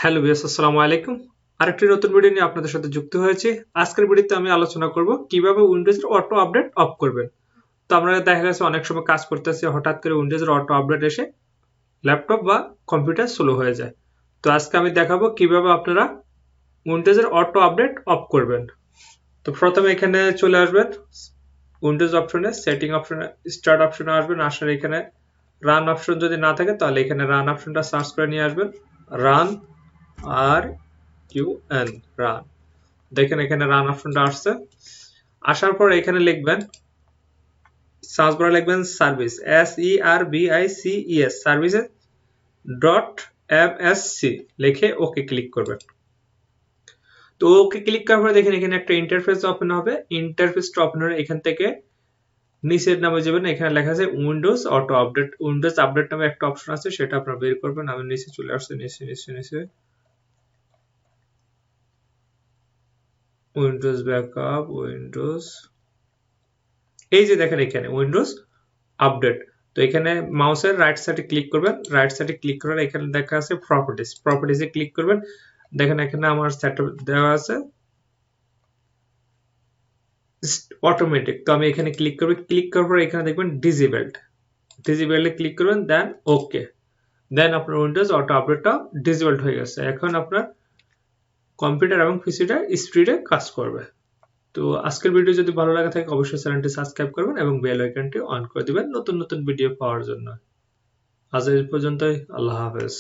Hello viewers, আসসালামু আলাইকুম। আরেকটি নতুন ভিডিও নিয়ে আপনাদের সাথে যুক্ত হয়েছি। আজকের ভিডিওতে আমি আলোচনা করব কিভাবে উইন্ডোজের অটো আপডেট অফ করবেন। তো আমরা দেখা গেছে অনেক সময় কাজ করতেছি, হঠাৎ করে উইন্ডোজের অটো আপডেট এসে ল্যাপটপ বা কম্পিউটার স্লো হয়ে যায়। তো আজকে আমি দেখাবো কিভাবে আপনারা উইন্ডোজের অটো আপডেট অফ করবেন। তো প্রথমে এখানে চলে আসবেন উইন্ডোজ অপশনে, সেটিং অপশনে, স্টার্ট অপশনে আসবেন। আসার এখানে রান অপশন যদি না থাকে তাহলে এখানে রান অপশনটা সার্চ করে নিয়ে আসবেন। রান আর ইউএন রান, দেখেন এখানে রান অপশনটা আসছে। আসার পর এখানে লিখবেন, সার্চ বারে লিখবেন service, SERVICES services dot MSC লিখে ওকে ক্লিক করবেন। তো ওকে ক্লিক করার পরে দেখেন এখানে একটা ইন্টারফেস ওপেন হবে। ইন্টারফেসটা ওপেন হলে এখান থেকে নিচের নামে যাবেন, এখানে লেখা আছে Windows auto update. Windows update নামে একটা অপশন আছে, সেটা আপনারা বের করবেন। আমি নিচে চলে আসছে, নিচে উইন্ডোজ ব্যাকআপ, উইন্ডোজ, এই যে দেখেন এখানে উইন্ডোজ আপডেট। তো এখানে মাউসের রাইট সাইডে ক্লিক করবেন। রাইট সাইডে ক্লিক করার এখানে দেখা আছে প্রপার্টিজে ক্লিক করবেন। দেখেন এখানে আমার সেটআপ দেওয়া আছে অটোমেটিক। তো আমি এখানে ক্লিক করব। ক্লিক করার পর এখানে দেখবেন ডিসেবলড ক্লিক করবেন, দেন ওকে। দেন আপনার উইন্ডোজ অটো আপডেটটা ডিসেবলড হয়ে গেছে। এখন আপনার কম্পিউটার এবং পিসিটা স্পিডে কাজ করবে। তো আজকের ভিডিও যদি ভালো লাগে থাকে অবশ্যই চ্যানেলটি সাবস্ক্রাইব করবেন এবং বেল আইকনটি অন করে দিবেন নতুন নতুন ভিডিও পাওয়ার জন্য। আজ এই পর্যন্তই, আল্লাহ হাফেজ।